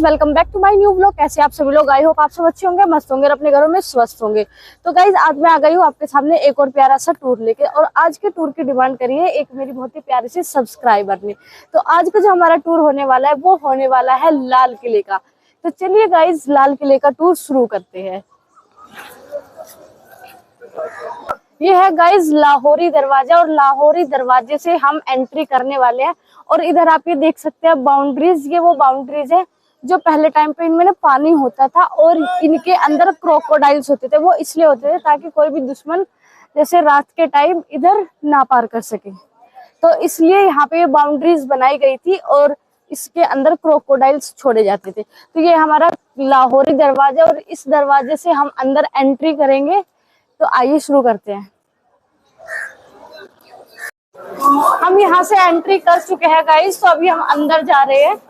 Welcome back to my new vlog. कैसे आप सभी लोग? आई होप आप सब अच्छे होंगे, मस्त होंगे और अपने घरों में स्वस्थ होंगे। तो गाइज आज मैं आ गई हूँ आपके सामने एक और प्यारा सा टूर लेके, और आज के टूर की डिमांड करी है एक मेरी बहुत ही प्यारी सी सब्सक्राइबर ने। तो आज का जो हमारा टूर होने वाला है वो होने वाला है लाल किले का। तो चलिए गाइज लाल किले का टूर शुरू करते हैं। ये है गाइज लाहौरी दरवाजा, और लाहौरी दरवाजे से हम एंट्री करने वाले हैं। और इधर आप ये देख सकते हैं बाउंड्रीज, ये वो बाउंड्रीज है जो पहले टाइम पे इनमें पानी होता था और इनके अंदर क्रोकोडाइल्स होते थे। वो इसलिए होते थे ताकि कोई भी दुश्मन जैसे रात के टाइम इधर ना पार कर सके, तो इसलिए यहाँ पे ये बाउंड्रीज बनाई गई थी और इसके अंदर क्रोकोडाइल्स छोड़े जाते थे। तो ये हमारा लाहौरी दरवाजा, और इस दरवाजे से हम अंदर एंट्री करेंगे। तो आइए शुरू करते हैं। हम यहाँ से एंट्री कर चुके हैं गाइस, तो अभी हम अंदर जा रहे हैं।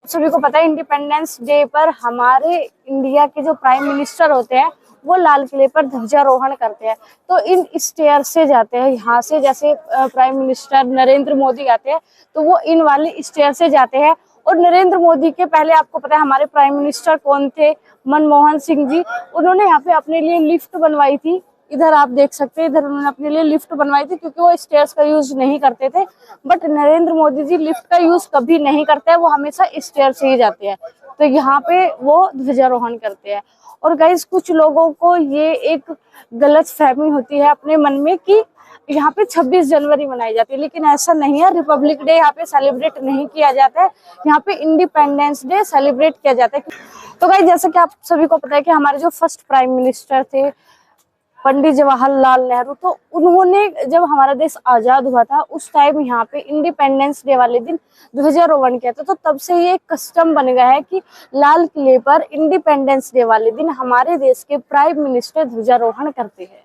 सभी को पता है इंडिपेंडेंस डे पर हमारे इंडिया के जो प्राइम मिनिस्टर होते हैं वो लाल किले पर ध्वजारोहण करते हैं। तो इन स्टेयर से जाते हैं, यहाँ से जैसे प्राइम मिनिस्टर नरेंद्र मोदी आते हैं तो वो इन वाले स्टेयर से जाते हैं। और नरेंद्र मोदी के पहले आपको पता है हमारे प्राइम मिनिस्टर कौन थे? मनमोहन सिंह जी। उन्होंने यहाँ पे अपने लिए लिफ्ट बनवाई थी। इधर आप देख सकते हैं, इधर उन्होंने अपने लिए लिफ्ट बनवाई थी क्योंकि वो स्टेयर्स का यूज नहीं करते थे। बट नरेंद्र मोदी जी लिफ्ट का यूज कभी नहीं करते हैं, वो हमेशा स्टेयर से ही जाते हैं। तो यहाँ पे वो ध्वजारोहण करते हैं। और गाइस कुछ लोगों को ये एक गलत फहमी होती है अपने मन में कि यहाँ पे 26 जनवरी मनाई जाती है, लेकिन ऐसा नहीं है। रिपब्लिक डे यहाँ पे सेलिब्रेट नहीं किया जाता है, यहाँ पे इंडिपेंडेंस डे सेलिब्रेट किया जाता है। तो गाइस जैसा कि आप सभी को पता है कि हमारे जो फर्स्ट प्राइम मिनिस्टर थे पंडित जवाहरलाल नेहरू, तो उन्होंने जब हमारा देश आजाद हुआ था उस टाइम यहाँ पे इंडिपेंडेंस डे वाले दिन ध्वजारोहण किया था। तो तब से ये कस्टम बन गया है कि लाल किले पर इंडिपेंडेंस डे वाले दिन हमारे देश के प्राइम मिनिस्टर ध्वजारोहण करते हैं।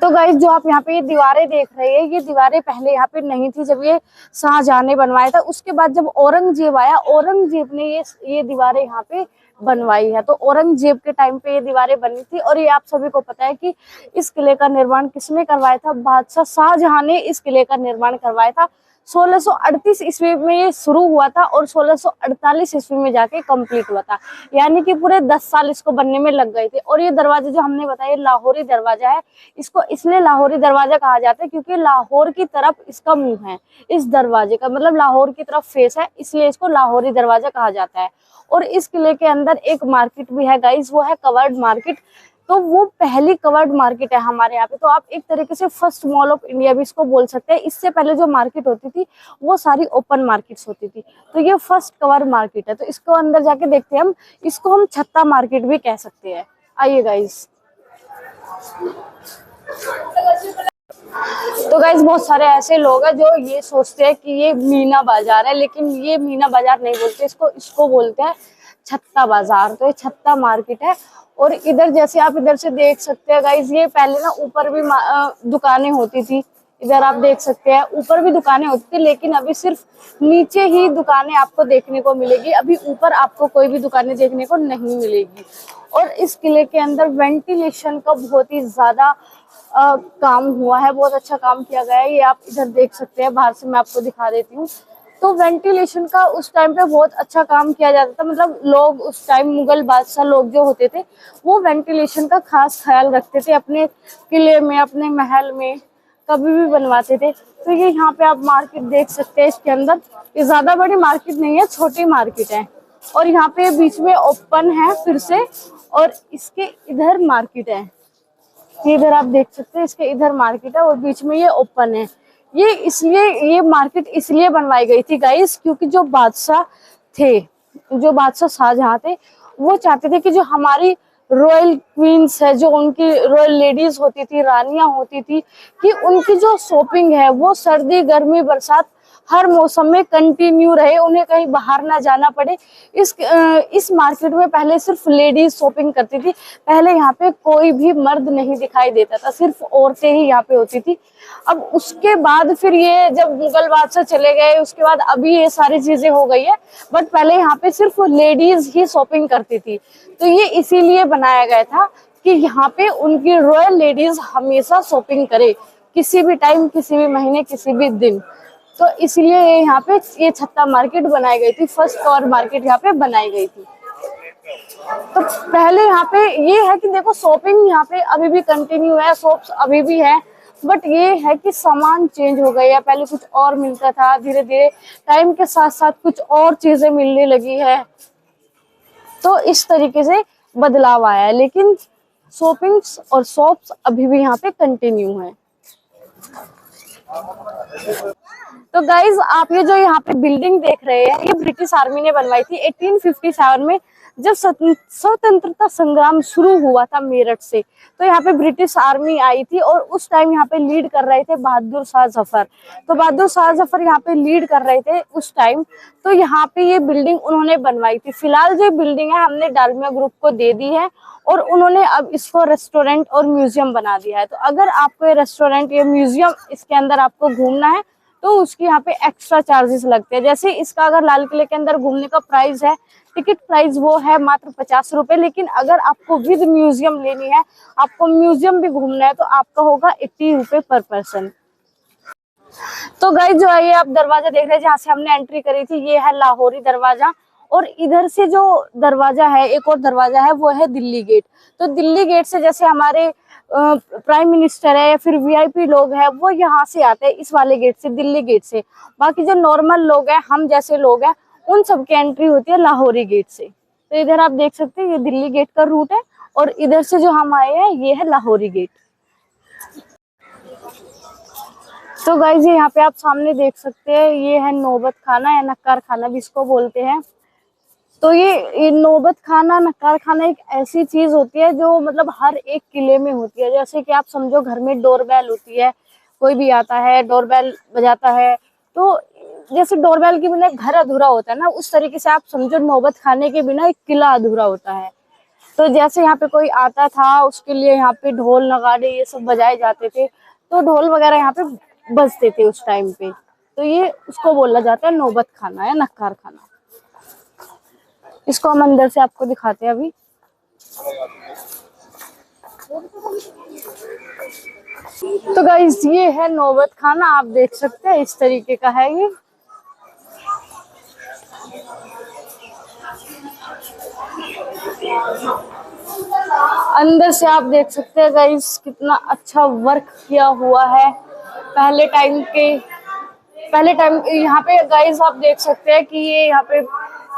तो गाइस जो आप यहाँ पे ये दीवारें देख रहे हैं, ये दीवारें पहले यहाँ पे नहीं थी जब ये शाहजहां ने बनवाया था। उसके बाद जब औरंगजेब आया, औरंगजेब ने ये दीवारें यहाँ पे बनवाई है। तो औरंगजेब के टाइम पे ये दीवारें बनी थी। और ये आप सभी को पता है कि इस किले का निर्माण किसने करवाया था? बादशाह शाहजहां ने इस किले का निर्माण करवाया था। 1638 ईस्वी में ये शुरू हुआ था और 1648 ईस्वी में जाके कंप्लीट हुआ था, यानी कि पूरे 10 साल इसको बनने में लग गए थे। और ये दरवाजा जो हमने बताया लाहौरी दरवाजा है, इसको इसलिए लाहौरी दरवाजा कहा जाता है क्योंकि लाहौर की तरफ इसका मुंह है। इस दरवाजे का मतलब लाहौर की तरफ फेस है, इसलिए इसको लाहौरी दरवाजा कहा जाता है। और इस किले के अंदर एक मार्केट भी है गाइस, वो है कवर्ड मार्केट। तो वो पहली कवर्ड मार्केट है हमारे यहाँ पे। तो आप एक तरीके से फर्स्ट मॉल ऑफ इंडिया भी इसको बोल सकते हैं। इससे पहले जो मार्केट होती थी वो सारी ओपन मार्केट्स होती थी, तो ये फर्स्ट कवर्ड मार्केट है। तो इसको अंदर जाके देखते हैं हम, इसको हम छत्ता मार्केट भी कह सकते हैं। आइए गाइस। तो गाइस बहुत सारे ऐसे लोग हैं जो ये सोचते हैं कि ये मीना बाजार है, लेकिन ये मीना बाजार नहीं बोलते, इसको बोलते हैं छत्ता बाजार। तो ये छत्ता मार्केट है। और इधर जैसे आप इधर से देख सकते हैं गाइस, ये पहले ना ऊपर भी दुकानें होती थी। इधर आप देख सकते हैं ऊपर भी दुकानें होती थी, लेकिन अभी सिर्फ नीचे ही दुकानें आपको देखने को मिलेगी। अभी ऊपर आपको कोई भी दुकानें देखने को नहीं मिलेगी। और इस किले के अंदर वेंटिलेशन का बहुत ही ज्यादा काम हुआ है, बहुत अच्छा काम किया गया है। ये आप इधर देख सकते हैं, बाहर से मैं आपको दिखा देती हूँ। तो वेंटिलेशन का उस टाइम पे बहुत अच्छा काम किया जाता था। मतलब लोग उस टाइम मुगल बादशाह लोग जो होते थे वो वेंटिलेशन का खास ख्याल रखते थे, अपने किले में अपने महल में कभी भी बनवाते थे। तो ये यहाँ पे आप मार्केट देख सकते हैं। इसके अंदर ये ज्यादा बड़ी मार्केट नहीं है, छोटी मार्केट है। और यहाँ पे बीच में ओपन है फिर से, और इसके इधर मार्केट है। इधर आप देख सकते हैं, इसके इधर मार्केट है और बीच में ये ओपन है। ये मार्केट इसलिए बनवाई गई थी गाइस क्योंकि जो बादशाह थे, जो बादशाह शाहजहां थे, वो चाहते थे कि जो हमारी रॉयल क्वींस है, जो उनकी रॉयल लेडीज होती थी, रानियां होती थी, कि उनकी जो शॉपिंग है वो सर्दी गर्मी बरसात हर मौसम में कंटिन्यू रहे, उन्हें कहीं बाहर ना जाना पड़े। इस मार्केट में पहले सिर्फ लेडीज शॉपिंग करती थी। पहले यहाँ पे कोई भी मर्द नहीं दिखाई देता था, सिर्फ औरतें ही यहाँ पे होती थी। अब उसके बाद फिर ये जब मुगल बादशाह चले गए उसके बाद अभी ये सारी चीजें हो गई है, बट पहले यहाँ पे सिर्फ लेडीज ही शॉपिंग करती थी। तो ये इसीलिए बनाया गया था कि यहाँ पे उनकी रॉयल लेडीज हमेशा शॉपिंग करे, किसी भी टाइम, किसी भी महीने, किसी भी दिन। तो इसलिए यहाँ पे ये छत्ता मार्केट बनाई गई थी, फर्स्ट और मार्केट यहाँ पे बनाई गई थी। तो पहले यहाँ पे ये है कि देखो शॉपिंग यहाँ पे अभी भी कंटिन्यू है, शॉप्स अभी भी है, बट ये है कि सामान चेंज हो गया है। पहले कुछ और मिलता था, धीरे धीरे टाइम के साथ साथ कुछ और चीजें मिलने लगी है, तो इस तरीके से बदलाव आया है। लेकिन शॉपिंग्स और शॉप्स अभी भी यहाँ पे कंटिन्यू है। तो गाइज आप ये जो यहाँ पे बिल्डिंग देख रहे हैं, ये ब्रिटिश आर्मी ने बनवाई थी 1857 में, जब स्वतंत्रता संग्राम शुरू हुआ था मेरठ से। तो यहाँ पे ब्रिटिश आर्मी आई थी और उस टाइम यहाँ पे लीड कर रहे थे बहादुर शाह जफर। तो बहादुर शाह जफर यहाँ पे लीड कर रहे थे उस टाइम। तो यहाँ पे ये बिल्डिंग उन्होंने बनवाई थी। फिलहाल जो बिल्डिंग है हमने डालमिया ग्रुप को दे दी है और उन्होंने अब इसको रेस्टोरेंट और म्यूजियम बना दिया है। तो अगर आपको ये रेस्टोरेंट या म्यूजियम इसके अंदर आपको घूमना है तो उसके यहाँ पे एक्स्ट्रा चार्जेस लगते हैं। जैसे इसका अगर लाल किले के अंदर घूमने का प्राइस है, टिकट प्राइस वो है मात्र 50 रुपए। लेकिन अगर आपको विद म्यूजियम लेनी है, आपको म्यूजियम भी घूमना है, तो आपका होगा 80 रुपए पर पर्सन। तो गाइस जो है ये आप दरवाजा देख रहे हैं जहाँ से हमने एंट्री करी थी, ये है लाहौरी दरवाजा। और इधर से जो दरवाजा है, एक और दरवाजा है, वो है दिल्ली गेट। तो दिल्ली गेट से जैसे हमारे प्राइम मिनिस्टर है या फिर वीआईपी लोग हैं, वो यहाँ से आते हैं इस वाले गेट से, दिल्ली गेट से। बाकी जो नॉर्मल लोग हैं, हम जैसे लोग हैं, उन सबकी एंट्री होती है लाहौरी गेट से। तो इधर आप देख सकते हैं ये दिल्ली गेट का रूट है और इधर से जो हम आए हैं ये है लाहौरी गेट। तो गाइस यहाँ पे आप सामने देख सकते हैं, ये है नौबत खाना या नक्कार खाना भी इसको बोलते हैं। तो ये नौबत खाना, नक्कार खाना एक ऐसी चीज होती है जो मतलब हर एक किले में होती है। जैसे कि आप समझो घर में डोरबेल होती है, कोई भी आता है डोरबेल बजाता है, तो जैसे डोरबेल के बिना घर अधूरा होता है ना, उस तरीके से आप समझो नौबत खाने के बिना एक किला अधूरा होता है। तो जैसे यहाँ पे कोई आता था उसके लिए यहाँ पे ढोल नगाड़े ये सब बजाए जाते थे, तो ढोल वगैरह यहाँ पे बजते थे उस टाइम पे। तो ये उसको बोला जाता है नौबत खाना या नक्कार खाना। इसको हम अंदर से आपको दिखाते हैं अभी। तो गाइस ये है नौबत खाना, आप देख सकते हैं इस तरीके का है ये। अंदर से आप देख सकते हैं गाइस कितना अच्छा वर्क किया हुआ है। पहले टाइम यहाँ पे गाइस आप देख सकते हैं कि ये यहाँ पे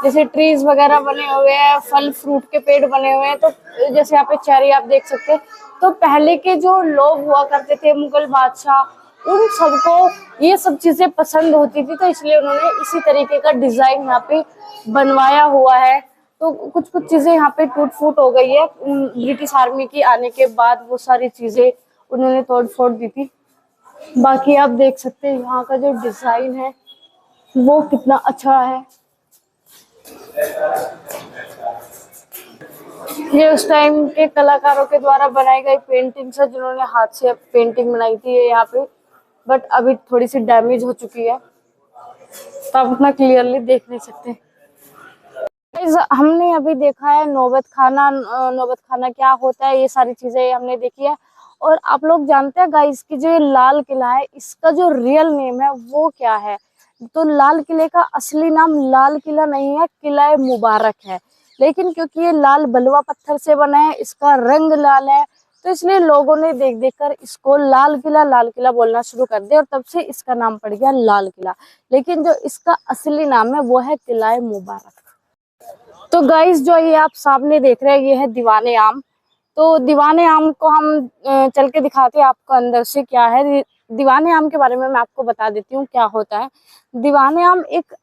जैसे ट्रीज वगैरह बने हुए हैं, फल फ्रूट के पेड़ बने हुए हैं। तो जैसे यहाँ पे चेरी आप देख सकते हैं। तो पहले के जो लोग हुआ करते थे, मुगल बादशाह, उन सबको ये सब चीजें पसंद होती थी, तो इसलिए उन्होंने इसी तरीके का डिजाइन यहाँ पे बनवाया हुआ है। तो कुछ कुछ चीजें यहाँ पे टूट फूट हो गई है, ब्रिटिश आर्मी की आने के बाद वो सारी चीजें उन्होंने तोड़ फोड़ दी थी। बाकी आप देख सकते हैं यहाँ का जो डिजाइन है वो कितना अच्छा है। ये उस टाइम के कलाकारों के द्वारा बनाई गई पेंटिंग्स है, जिन्होंने हाथ से पेंटिंग बनाई थी ये यहाँ पे, बट अभी थोड़ी सी डैमेज हो चुकी है, तो आप उतना क्लियरली देख नहीं सकते। हमने अभी देखा है नौबत खाना क्या होता है, ये सारी चीजें हमने देखी है। और आप लोग जानते हैं गाइस कि जो ये लाल किला है, इसका जो रियल नेम है वो क्या है? तो लाल किले का असली नाम लाल किला नहीं है, किला मुबारक है। लेकिन क्योंकि ये लाल बलुआ पत्थर से बना है, इसका रंग लाल है, तो इसलिए लोगों ने देख देख कर इसको लाल किला बोलना शुरू कर दिया और तब से इसका नाम पड़ गया लाल किला। लेकिन जो इसका असली नाम है वो है किला मुबारक। तो गाइस जो ये आप सामने देख रहे हैं ये है दीवाने आम। तो दीवाने आम को हम चल के दिखाते हैं आपको अंदर से क्या है। दीवाने आम के बारे में मैं आपको बता देती हूँ क्या होता है। दीवाने आम एक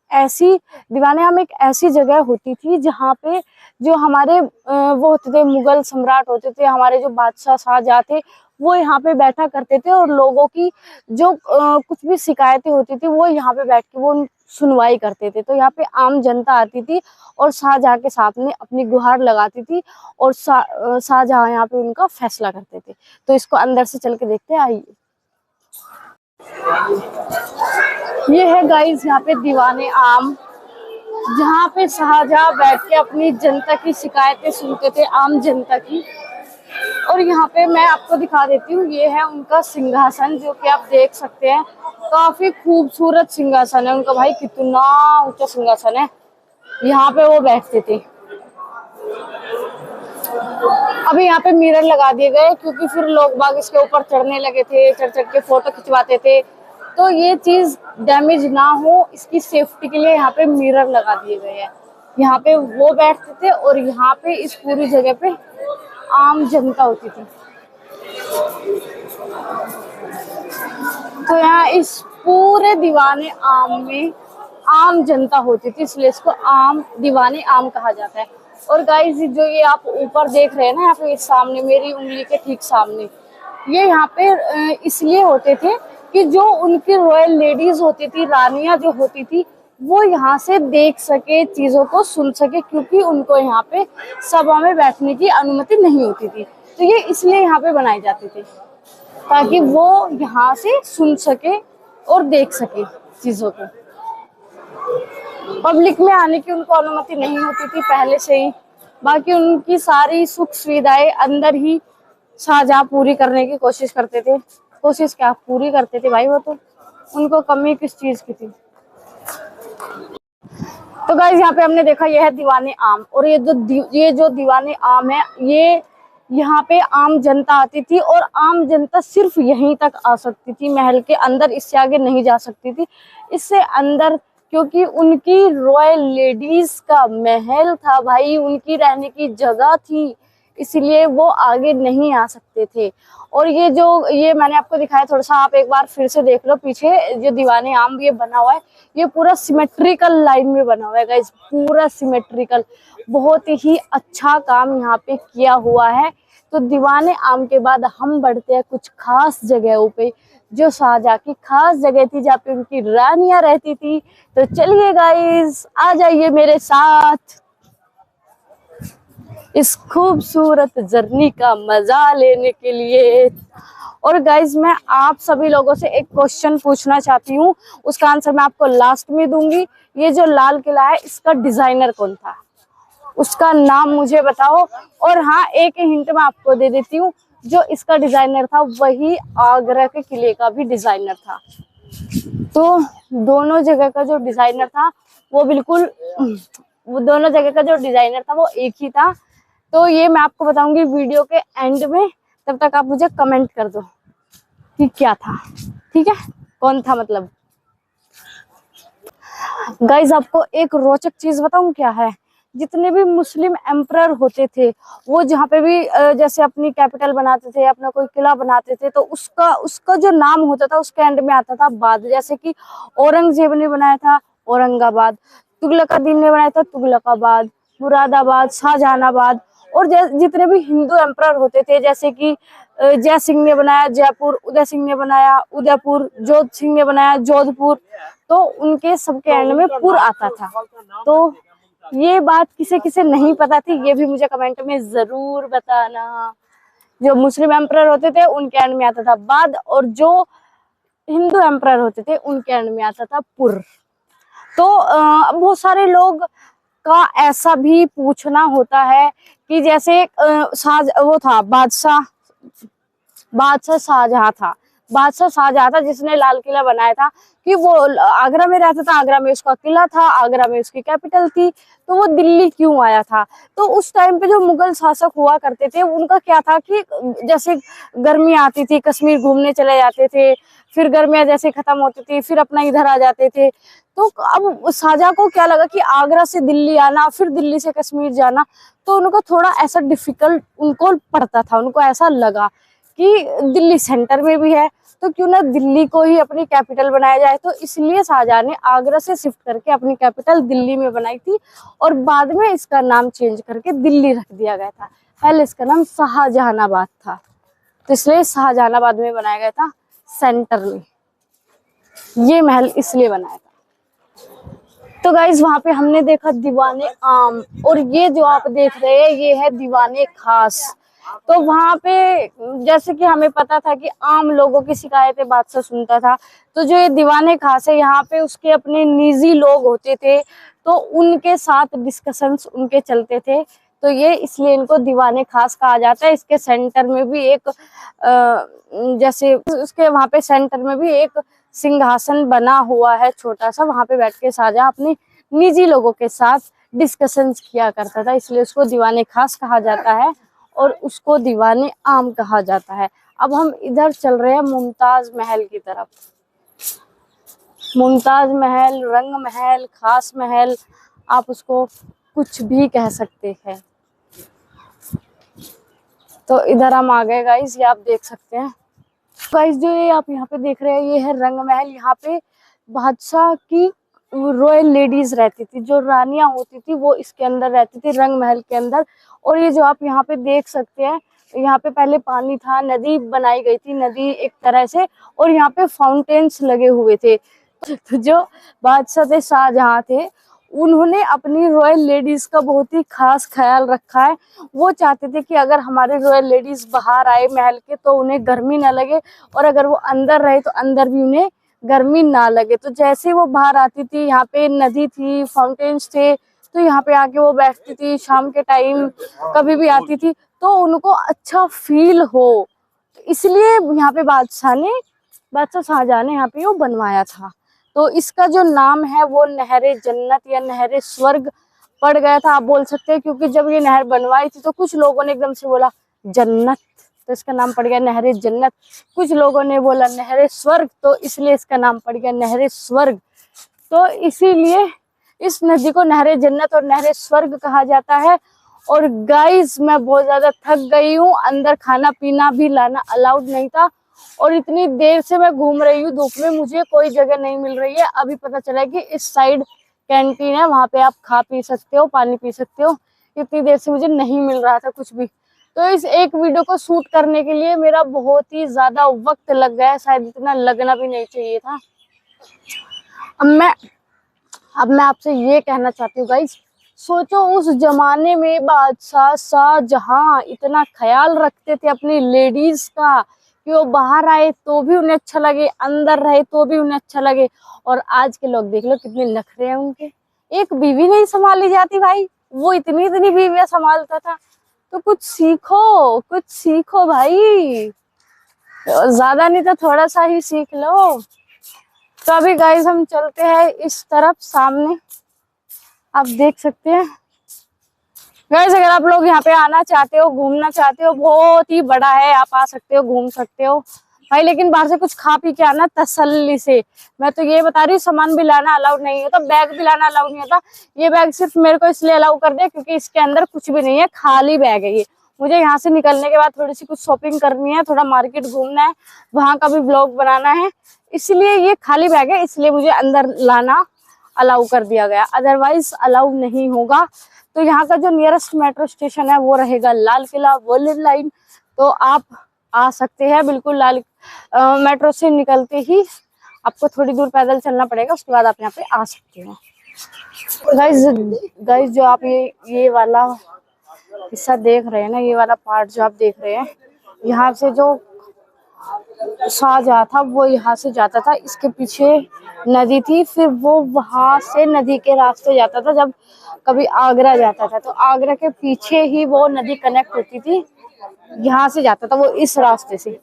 ऐसी जगह होती थी जहाँ पे जो हमारे वो होते थे, मुगल सम्राट होते थे, हमारे जो बादशाह शाहजहाँ थे, वो यहाँ पे बैठा करते थे और लोगों की जो कुछ भी शिकायतें होती थी वो यहाँ पे बैठ के वो सुनवाई करते थे। तो यहाँ पे आम जनता आती थी और शाहजहाँ के सामने अपनी गुहार लगाती थी और शाहजहाँ यहाँ पे उनका फैसला करते थे। तो इसको अंदर से चल के देखते हैं, आइए। ये है गाइस यहाँ पे दीवाने आम, जहाँ पे शाहजहाँ बैठ के अपनी जनता की शिकायतें सुनते थे, आम जनता की। और यहाँ पे मैं आपको दिखा देती हूँ, ये है उनका सिंहासन जो कि आप देख सकते हैं। काफी खूबसूरत सिंहासन है उनका भाई, कितना ऊंचा सिंहासन है, यहाँ पे वो बैठते थे। अभी यहाँ पे मिरर लगा दिए गए क्योंकि फिर लोग बाग इसके ऊपर चढ़ने लगे थे, चढ़ चढ़ के फोटो खिंचवाते थे, तो ये चीज डैमेज ना हो इसकी सेफ्टी के लिए यहाँ पे मिरर लगा दिए गए हैं। यहाँ पे वो बैठते थे और यहाँ पे इस पूरी जगह पे आम जनता होती थी। तो यहाँ इस पूरे दीवाने आम में आम जनता होती थी, इसलिए इसको आम दीवाने आम कहा जाता है। और गाइस जो ये आप ऊपर देख रहे हैं ना, यहाँ पे सामने मेरी उंगली के ठीक सामने, ये यहाँ पे इसलिए होते थे कि जो उनकी रॉयल लेडीज होती थी, रानियां जो होती थी, वो यहाँ से देख सके, चीजों को सुन सके, क्योंकि उनको यहाँ पे सभा में बैठने की अनुमति नहीं होती थी। तो ये इसलिए यहाँ पे बनाए जाते थे ताकि वो यहाँ से सुन सके और देख सके चीजों को। पब्लिक में आने की उनको अनुमति नहीं होती थी पहले से ही। बाकी उनकी सारी सुख सुविधाएं अंदर ही शाहजहां पूरी करने की कोशिश करते थे। कोशिश क्या, पूरी करते थे भाई, वो तो उनको कमी किस चीज की थी। तो गाइस यहाँ पे हमने देखा यह है दीवाने आम, और ये जो दीवाने आम है, ये यहाँ पे आम जनता आती थी और आम जनता सिर्फ यहीं तक आ सकती थी, महल के अंदर, इससे आगे नहीं जा सकती थी। इससे अंदर क्योंकि उनकी रॉयल लेडीज का महल था भाई, उनकी रहने की जगह थी, इसलिए वो आगे नहीं आ सकते थे। और ये मैंने आपको दिखाया थोड़ा सा, आप एक बार फिर से देख लो पीछे जो दीवाने आम ये बना हुआ है, ये पूरा सिमेट्रिकल लाइन में बना हुआ है गाइस, पूरा सिमेट्रिकल, बहुत ही अच्छा काम यहाँ पे किया हुआ है। तो दीवाने आम के बाद हम बढ़ते हैं कुछ खास जगहों पे, जो शाहजहां की खास जगह थी, जहाँ पे उनकी रानियां रहती थी। तो चलिए गाइस, आ जाइए मेरे साथ इस खूबसूरत जर्नी का मजा लेने के लिए। और गाइज मैं आप सभी लोगों से एक क्वेश्चन पूछना चाहती हूँ, उसका आंसर मैं आपको लास्ट में दूंगी। ये जो लाल किला है, इसका डिजाइनर कौन था, उसका नाम मुझे बताओ। और हाँ, एक हिंट मैं आपको दे देती हूँ, जो इसका डिजाइनर था वही आगरा के किले का भी डिजाइनर था। तो दोनों जगह का जो डिजाइनर था वो बिल्कुल, वो दोनों जगह का जो डिजाइनर था वो एक ही था। तो ये मैं आपको बताऊंगी वीडियो के एंड में, तब तक आप मुझे कमेंट कर दो कि क्या था, ठीक है, कौन था मतलब। गाइज आपको एक रोचक चीज बताऊं क्या है, जितने भी मुस्लिम एम्परर होते थे, वो जहाँ पे भी जैसे अपनी कैपिटल बनाते थे, अपना कोई किला बनाते थे, तो उसका जो नाम होता था उसके एंड में आता था बाद। जैसे कि औरंगजेब ने बनाया था औरंगाबाद, तुगलकादीन ने बनाया था तुगलकाबाद, मुरादाबाद, शाहजहानाबाद। और जितने भी हिंदू एम्परर होते थे, जैसे कि जय सिंह ने बनाया जयपुर, उदय सिंह ने बनाया उदयपुर, जोध सिंह ने बनाया जोधपुर, तो उनके सबके एंड में पुर आता था। तो ये बात किसे किसे नहीं पता थी, ये भी मुझे कमेंट में जरूर बताना। जो मुस्लिम एम्परर होते थे उनके एंड में आता था बाद, और जो हिंदू एम्परर होते थे उनके एंड में आता था पुर। तो बहुत सारे लोग का ऐसा भी पूछना होता है कि जैसे वो था बादशाह शाहजहां था, बादशाह शाहजहां था जिसने लाल किला बनाया था, कि वो आगरा में रहता था, आगरा में उसका किला था, आगरा में उसकी कैपिटल थी, तो वो दिल्ली क्यों आया था। तो उस टाइम पे जो मुगल शासक हुआ करते थे, उनका क्या था कि जैसे गर्मी आती थी, कश्मीर घूमने चले जाते थे, फिर गर्मियां जैसे खत्म होती थी, फिर अपना इधर आ जाते थे। तो अब शाहजहां को क्या लगा कि आगरा से दिल्ली आना, फिर दिल्ली से कश्मीर जाना, तो उनको थोड़ा ऐसा डिफिकल्ट उनको पड़ता था। उनको ऐसा लगा कि दिल्ली सेंटर में भी है, तो क्यों ना दिल्ली को ही अपनी कैपिटल बनाया जाए। तो इसलिए शाहजहां ने आगरा से शिफ्ट करके अपनी कैपिटल दिल्ली में बनाई थी, और बाद में इसका नाम चेंज करके दिल्ली रख दिया गया था। पहले इसका नाम शाहजहानाबाद था, तो इसलिए शाहजहानाबाद में बनाया गया था, सेंटर में ये महल इसलिए बनाया था। तो गाइज वहां पे हमने देखा दीवाने आम, और ये जो आप देख रहे हैं ये है दीवाने खास। तो वहां पे जैसे कि हमें पता था कि आम लोगों की शिकायतें बादशाह सुनता था, तो जो ये दीवाने खास है, यहाँ पे उसके अपने निजी लोग होते थे, तो उनके साथ डिस्कशंस उनके चलते थे, तो ये इसलिए इनको दीवाने खास कहा जाता है। इसके सेंटर में भी एक जैसे उसके वहां पे सेंटर में भी एक सिंहासन बना हुआ है छोटा सा, वहां पे बैठ के शाहजहां अपने निजी लोगों के साथ डिस्कशंस किया करता था, इसलिए उसको दीवाने खास कहा जाता है और उसको दीवाने आम कहा जाता है। अब हम इधर चल रहे हैं मुमताज महल की तरफ। मुमताज महल, रंग महल, खास महल, आप उसको कुछ भी कह सकते हैं। तो इधर हम आ गए गाइस, ये आप देख सकते हैं। गाइस जो ये आप यहाँ पे देख रहे हैं ये है रंग महल। यहाँ पे बादशाह की रॉयल लेडीज रहती थी, जो रानियां होती थी वो इसके अंदर रहती थी, रंग महल के अंदर। और ये जो आप यहाँ पे देख सकते हैं, यहाँ पे पहले पानी था, नदी बनाई गई थी, नदी एक तरह से, और यहाँ पे फाउंटेन्स लगे हुए थे। तो जो बादशाह थे, शाहजहां थे, उन्होंने अपनी रॉयल लेडीज का बहुत ही खास ख्याल रखा है। वो चाहते थे कि अगर हमारे रॉयल लेडीज बाहर आए महल के तो उन्हें गर्मी ना लगे, और अगर वो अंदर रहे तो अंदर भी उन्हें गर्मी ना लगे। तो जैसे वो बाहर आती थी, यहाँ पे नदी थी, फाउंटेन्स थे, तो यहाँ पे आके वो बैठती थी शाम के टाइम, कभी भी आती थी तो उनको अच्छा फील हो, इसलिए यहाँ पे बादशाह शाहजहां ने यहाँ पे वो बनवाया था। तो इसका जो नाम है वो नहरे जन्नत या नहरे स्वर्ग पड़ गया था, आप बोल सकते हैं, क्योंकि जब ये नहर बनवाई थी तो कुछ लोगों ने एकदम से बोला जन्नत, तो इसका नाम पड़ गया नहरे जन्नत। कुछ लोगों ने बोला नहरे स्वर्ग, तो इसलिए इसका नाम पड़ गया नहरे स्वर्ग। तो इसीलिए इस नदी को नहरे जन्नत और नहरे स्वर्ग कहा जाता है। और गाइस मैं बहुत ज्यादा थक गई हूँ, अंदर खाना पीना भी लाना अलाउड नहीं था, और इतनी देर से मैं घूम रही हूँ धूप में, मुझे कोई जगह नहीं मिल रही है। अभी पता चला कि इस साइड कैंटीन है, वहां पे आप खा पी सकते हो, पानी पी सकते हो। इतनी देर से मुझे नहीं मिल रहा था कुछ भी, तो इस एक वीडियो को शूट करने के लिए मेरा बहुत ही ज्यादा वक्त लग गया, शायद इतना लगना भी नहीं चाहिए था। अब मैं आपसे ये कहना चाहती हूँ गाइस, सोचो उस जमाने में बादशाह शाहजहां इतना ख्याल रखते थे अपनी लेडीज का कि वो बाहर आए तो भी उन्हें अच्छा लगे, अंदर रहे तो भी उन्हें अच्छा लगे। और आज के लोग देख लो कितने नखरे हैं उनके, एक बीवी नहीं संभाली जाती भाई, वो इतनी इतनी बीवियां संभालता था। तो कुछ सीखो भाई, ज्यादा नहीं तो थोड़ा सा ही सीख लो। तो अभी गाइस हम चलते हैं इस तरफ सामने, आप देख सकते हैं। गाइस अगर आप लोग यहाँ पे आना चाहते हो, घूमना चाहते हो, बहुत ही बड़ा है, आप आ सकते हो, घूम सकते हो भाई, लेकिन बाहर से कुछ खा पी के आना तसल्ली से। मैं तो ये बता रही हूँ, सामान भी लाना अलाउड नहीं होता, बैग भी लाना अलाउड नहीं होता। ये बैग सिर्फ मेरे को इसलिए अलाउ कर दिया क्योंकि इसके अंदर कुछ भी नहीं है, खाली बैग है ये। मुझे यहाँ से निकलने के बाद थोड़ी सी कुछ शॉपिंग करनी है, थोड़ा मार्केट घूमना है, वहां का भी ब्लॉग बनाना है, इसलिए ये खाली बैग है, इसलिए मुझे अंदर लाना अलाउ कर दिया गया, अदरवाइज अलाउ नहीं होगा। तो यहाँ का जो नियरेस्ट मेट्रो स्टेशन है वो रहेगा लाल किला वर्ल्ड लाइन, तो आप आ सकते हैं बिल्कुल। मेट्रो से निकलते ही आपको थोड़ी दूर पैदल चलना पड़ेगा, उसके बाद आप यहाँ पे आ सकते हैं। गाइस जो आप ये वाला हिस्सा देख रहे हैं ना, ये वाला पार्ट जो आप देख रहे हैं, यहाँ से जो शाहजहां था वो यहाँ से जाता था, इसके पीछे नदी थी, फिर वो वहां से नदी के रास्ते जाता था, जब कभी आगरा जाता था तो आगरा के पीछे ही वो नदी कनेक्ट होती थी, यहाँ से जाता था वो इस रास्ते से,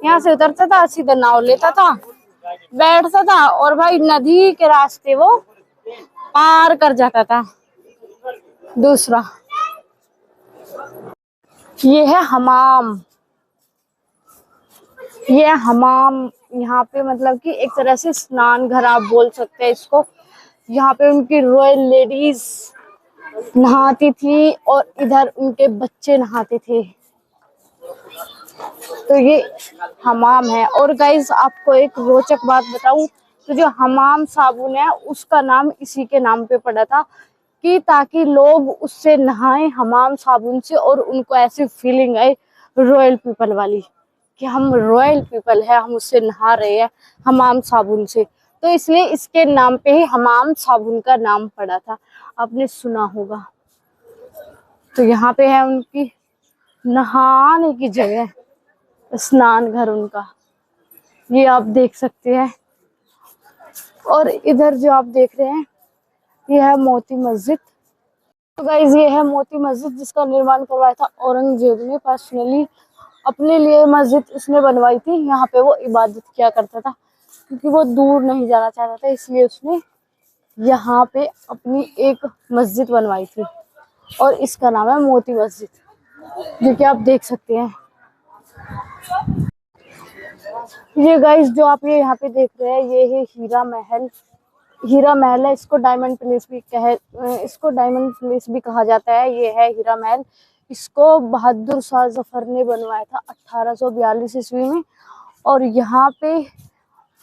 यहाँ से उतरता था, सीधा नाव लेता था, बैठता था, और भाई नदी के रास्ते वो पार कर जाता था। दूसरा ये है हमाम, ये हमाम यहाँ पे मतलब कि एक तरह से स्नान घर आप बोल सकते हैं इसको। यहाँ पे उनकी रॉयल लेडीज नहाती थी और इधर उनके बच्चे नहाते थे, तो ये हमाम है। और गाइस आपको एक रोचक बात बताऊं, तो जो हमाम साबुन है उसका नाम इसी के नाम पे पड़ा था, कि ताकि लोग उससे नहाएं हमाम साबुन से, और उनको ऐसी फीलिंग आए रॉयल पीपल वाली कि हम रॉयल पीपल है, हम उससे नहा रहे हैं हमाम साबुन से, तो इसलिए इसके नाम पे ही हमाम साबुन का नाम पड़ा था, आपने सुना होगा। तो यहाँ पे है उनकी नहाने की जगह, स्नान घर उनका, ये आप देख सकते हैं। और इधर जो आप देख रहे हैं ये है मोती मस्जिद। तो गाइस ये है मोती मस्जिद, जिसका निर्माण करवाया था औरंगजेब ने, पर्सनली अपने लिए मस्जिद उसने बनवाई थी, यहाँ पे वो इबादत किया करता था। क्योंकि वो दूर नहीं जाना चाहता था, इसलिए उसने यहाँ पे अपनी एक मस्जिद बनवाई थी और इसका नाम है मोती मस्जिद, जो कि आप देख सकते हैं। ये गाइस जो आप ये यहाँ पे देख रहे हैं, ये है हीरा महल। हीरा महल है, इसको डायमंड प्लेस भी कहा जाता है। ये है हीरा महल। इसको बहादुर शाह जफर ने बनवाया था 1842 ईस्वी में। और यहाँ पे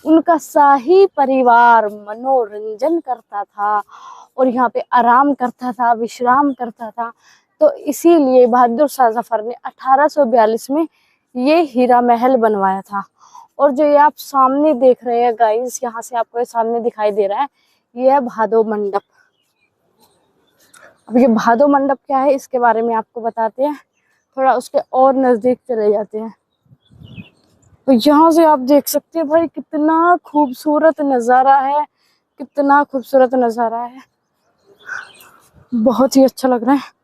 उनका शाही परिवार मनोरंजन करता था और यहाँ पे आराम करता था, विश्राम करता था। तो इसीलिए बहादुर शाह जफर ने 1842 में ये हीरा महल बनवाया था। और जो ये आप सामने देख रहे हैं गाइस, यहाँ से आपको ये सामने दिखाई दे रहा है, ये है भादो मंडप। अब ये भादो मंडप क्या है, इसके बारे में आपको बताते हैं। थोड़ा उसके और नजदीक चले जाते हैं। तो यहाँ से आप देख सकते हैं भाई, कितना खूबसूरत नज़ारा है, कितना खूबसूरत नज़ारा है, बहुत ही अच्छा लग रहा है।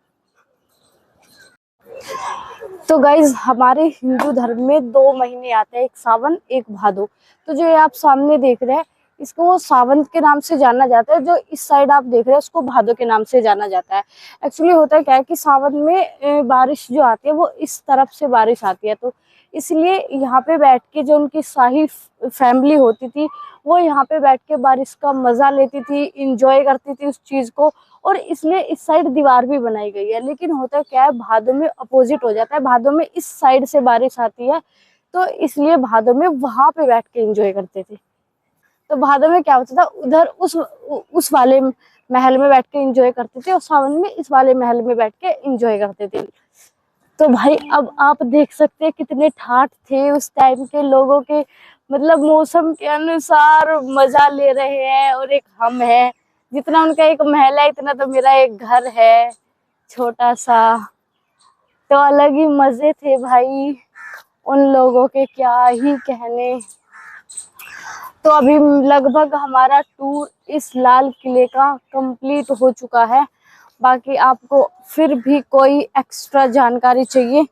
तो गाइज हमारे हिंदू धर्म में 2 महीने आते हैं, एक सावन एक भादो। तो जो ये आप सामने देख रहे हैं, इसको सावन के नाम से जाना जाता है। जो इस साइड आप देख रहे हैं, उसको भादो के नाम से जाना जाता है। एक्चुअली होता है क्या है कि सावन में बारिश जो आती है वो इस तरफ से बारिश आती है, तो इसलिए यहाँ पे बैठ के जो उनकी शाही फैमिली होती थी, वो यहाँ पे बैठ के बारिश का मजा लेती थी, इंजॉय करती थी उस चीज को। और इसलिए इस साइड दीवार भी बनाई गई है। लेकिन होता क्या है, भादों में अपोजिट हो जाता है। भादों में इस साइड से बारिश आती है, तो इसलिए भादों में वहां पे बैठ के एंजॉय करते थे। तो भादों में क्या होता था, उधर उस वाले महल में बैठ के एंजॉय करते थे और सावन में इस वाले महल में बैठ के एंजॉय करते थे। तो भाई अब आप देख सकते हैं कितने ठाठ थे उस टाइम के लोगों के, मतलब मौसम के अनुसार मजा ले रहे हैं। और एक हम है, जितना उनका एक महल है इतना तो मेरा एक घर है छोटा सा। तो अलग ही मजे थे भाई उन लोगों के, क्या ही कहने। तो अभी लगभग हमारा टूर इस लाल किले का कंप्लीट हो चुका है। बाकी आपको फिर भी कोई एक्स्ट्रा जानकारी चाहिए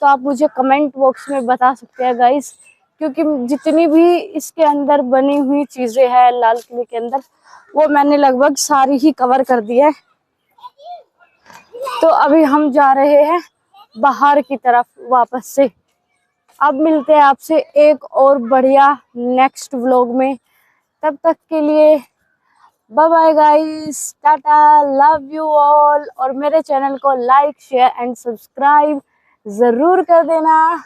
तो आप मुझे कमेंट बॉक्स में बता सकते हैं गाइस, क्योंकि जितनी भी इसके अंदर बनी हुई चीजें हैं लाल किले के अंदर, वो मैंने लगभग सारी ही कवर कर दी है। तो अभी हम जा रहे हैं बाहर की तरफ वापस से। अब मिलते हैं आपसे एक और बढ़िया नेक्स्ट व्लॉग में। तब तक के लिए bye bye guys, tata, love you all. और मेरे चैनल को लाइक शेयर एंड सब्सक्राइब जरूर कर देना।